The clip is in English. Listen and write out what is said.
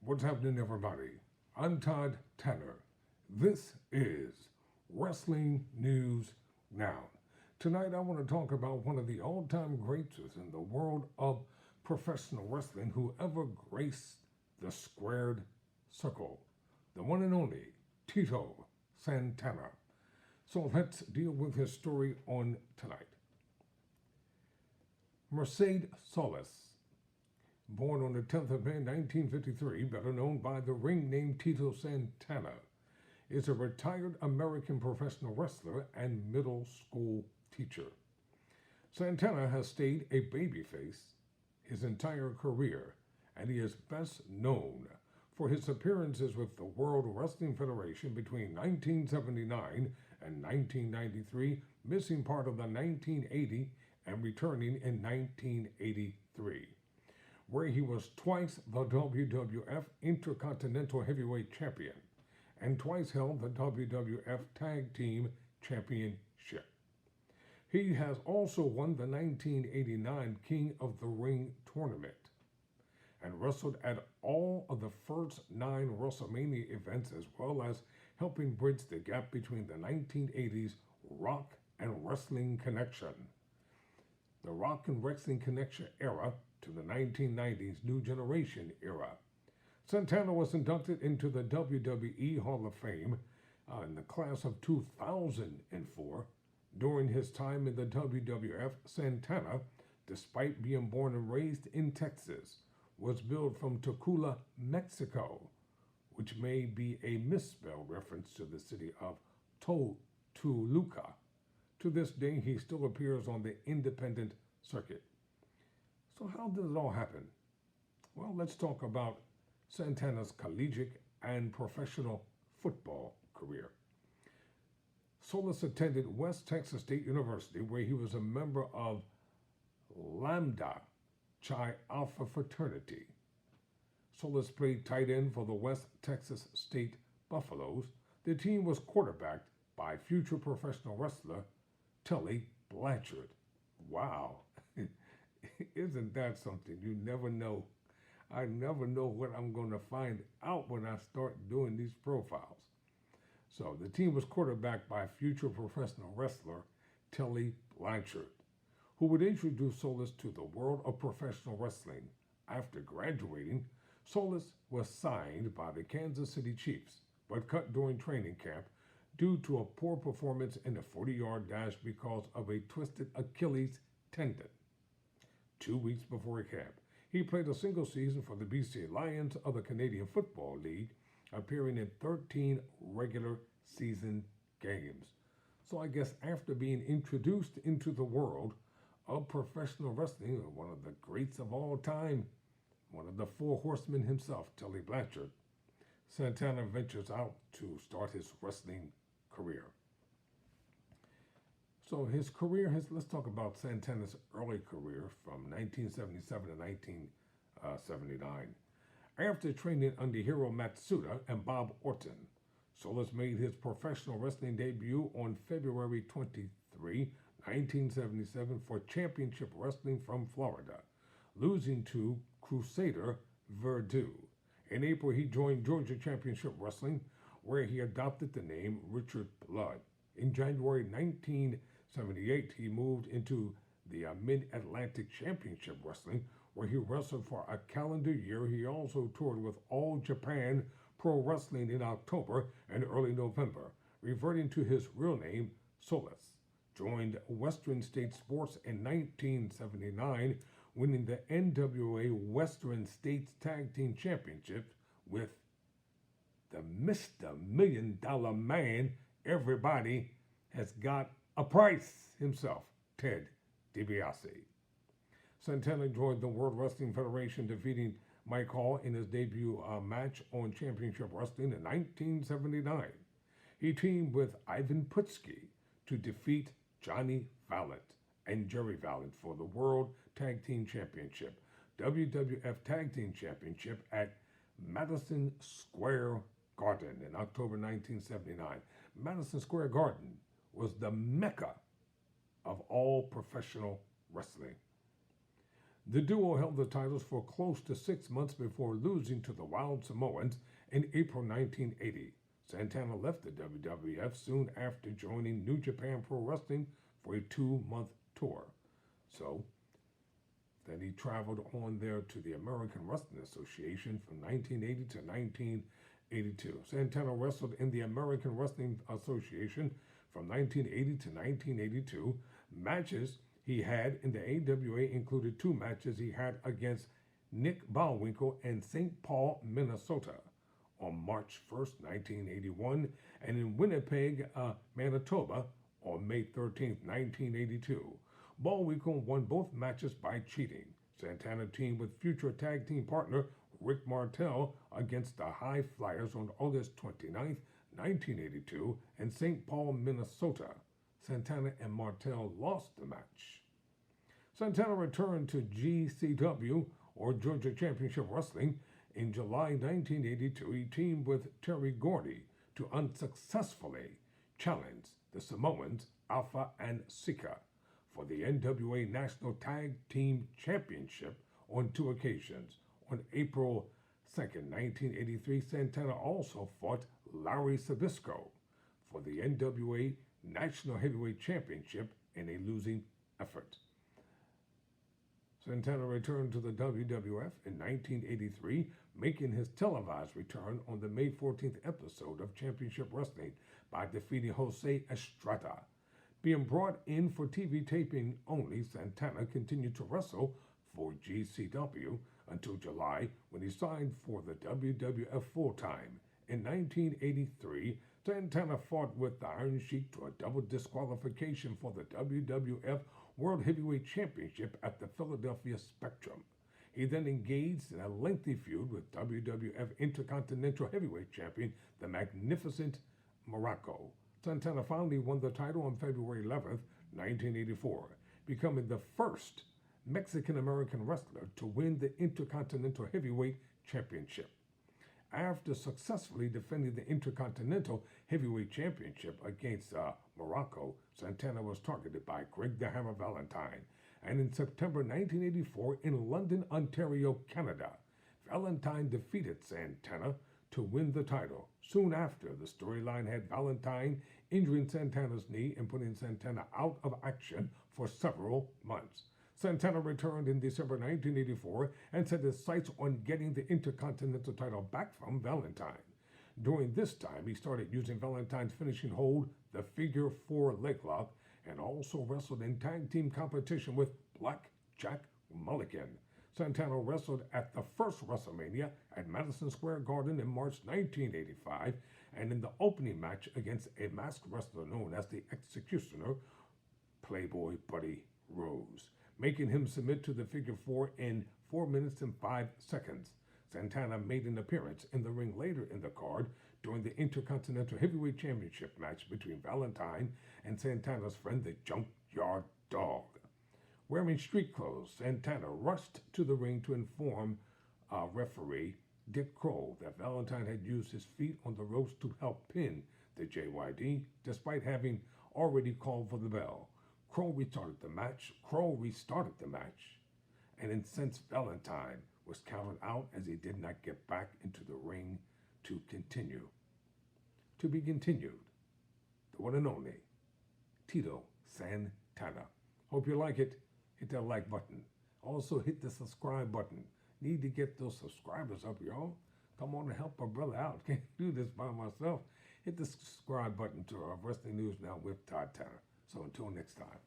What's happening, everybody? I'm Todd Tanner. This is Wrestling News Now. Tonight, I want to talk about one of the all-time greats in the world of professional wrestling who ever graced the squared circle, the one and only Tito Santana. So let's deal with his story on tonight. Mercedes Solis, born on the 10th of May 1953, better known by the ring name Tito Santana, is a retired American professional wrestler and middle school teacher. Santana has stayed a babyface his entire career, and he is best known for his appearances with the World Wrestling Federation between 1979 and 1993, missing part of the 1980 and returning in 1983, where he was twice the WWF Intercontinental Heavyweight Champion and twice held the WWF Tag Team Championship. He has also won the 1989 King of the Ring tournament and wrestled at all of the first 9 WrestleMania events, as well as helping bridge the gap between the 1980s Rock and Wrestling Connection, the Rock and Wrestling Connection era, to the 1990s New Generation era. Santana was inducted into the WWE Hall of Fame in the class of 2004. During his time in the WWF, Santana, despite being born and raised in Texas, was billed from Tocula, Mexico, which may be a misspelled reference to the city of Toluca. To this day, he still appears on the independent circuit. So how did it all happen? Well, let's talk about Santana's collegiate and professional football career. Solis attended West Texas State University, where he was a member of Lambda Chi Alpha fraternity. Solis played tight end for the West Texas State Buffaloes. The team was quarterbacked by future professional wrestler Tully Blanchard. Wow. Isn't that something? You never know. I never know what I'm going to find out when I start doing these profiles. So the team was quarterbacked by future professional wrestler Tully Blanchard, who would introduce Solis to the world of professional wrestling. After graduating, Solis was signed by the Kansas City Chiefs, but cut during training camp due to a poor performance in a 40-yard dash because of a twisted Achilles tendon. 2 weeks before camp, he played a single season for the BC Lions of the Canadian Football League, appearing in 13 regular season games. So I guess after being introduced into the world of professional wrestling, one of the greats of all time, one of the 4 horsemen himself, Tully Blanchard, Santana ventures out to start his wrestling career. So his career, let's talk about Santana's early career from 1977 to 1979. After training under Hiro Matsuda and Bob Orton, Solis made his professional wrestling debut on February 23, 1977 for Championship Wrestling from Florida, losing to Crusader Verdun. In April, he joined Georgia Championship Wrestling, where he adopted the name Richard Blood. In January 1978, he moved into the Mid-Atlantic Championship Wrestling, where he wrestled for a calendar year. He also toured with All Japan Pro Wrestling in October and early November, reverting to his real name, Solis. Joined Western State Sports in 1979, winning the NWA Western States Tag Team Championship with the Mr. $1 Million Man. Everybody has got a price himself, Ted DiBiase. Santana joined the World Wrestling Federation, defeating Mike Hall in his debut match on Championship Wrestling in 1979. He teamed with Ivan Putski to defeat Johnny Valiant and Jerry Valiant for the World Tag Team Championship, WWF Tag Team Championship at Madison Square Garden in October 1979. Madison Square Garden was the mecca of all professional wrestling. The duo held the titles for close to 6 months before losing to the Wild Samoans in April 1980. Santana left the WWF soon after joining New Japan Pro Wrestling for a 2-month tour. So, then he traveled on there to the American Wrestling Association from 1980 to 1982. Santana wrestled in the American Wrestling Association from 1980 to 1982. Matches he had in the AWA included 2 matches he had against Nick Ballwinkle in St. Paul, Minnesota on March 1st, 1981, and in Winnipeg, Manitoba on May 13th, 1982. Ballwinkle won both matches by cheating. Santana teamed with future tag team partner Rick Martel against the High Flyers on August 29th, 1982 in St. Paul, Minnesota. Santana and Martel lost the match. Santana returned to GCW, or Georgia Championship Wrestling, in July 1982. He teamed with Terry Gordy to unsuccessfully challenge the Samoans, Alpha and Sika, for the NWA National Tag Team Championship on 2 occasions. On April 2nd, 1983, Santana also fought Larry Sabisco for the NWA National Heavyweight Championship in a losing effort. Santana returned to the WWF in 1983, making his televised return on the May 14th episode of Championship Wrestling by defeating Jose Estrada. Being brought in for TV taping only, Santana continued to wrestle for GCW until July, when he signed for the WWF full-time. In 1983, Santana fought with the Iron Sheik to a double disqualification for the WWF World Heavyweight Championship at the Philadelphia Spectrum. He then engaged in a lengthy feud with WWF Intercontinental Heavyweight Champion, the Magnificent Muraco. Santana finally won the title on February 11th, 1984, becoming the first Mexican-American wrestler to win the Intercontinental Heavyweight Championship. After successfully defending the Intercontinental Heavyweight Championship against Morocco, Santana was targeted by Greg the Hammer Valentine. And in September 1984, in London, Ontario, Canada, Valentine defeated Santana to win the title. Soon after, the storyline had Valentine injuring Santana's knee and putting Santana out of action for several months. Santana returned in December 1984 and set his sights on getting the Intercontinental title back from Valentine. During this time, he started using Valentine's finishing hold, the Figure 4 leg lock, and also wrestled in tag team competition with Black Jack Mulligan. Santana wrestled at the first WrestleMania at Madison Square Garden in March 1985, and in the opening match against a masked wrestler known as the Executioner, Playboy Buddy Rose, making him submit to the Figure 4 in 4 minutes and 5 seconds. Santana made an appearance in the ring later in the card during the Intercontinental Heavyweight Championship match between Valentine and Santana's friend, the Junkyard Dog. Wearing street clothes, Santana rushed to the ring to inform referee Dick Kroll that Valentine had used his feet on the ropes to help pin the JYD, despite having already called for the bell. Kroll restarted the match, and incensed Valentine was counted out as he did not get back into the ring to continue. To be continued, the one and only Tito Santana. Hope you like it. Hit that like button. Also hit the subscribe button. Need to get those subscribers up, y'all. Come on and help our brother out. Can't do this by myself. Hit the subscribe button to our Wrestling News Now with Todd Tanner. So until next time.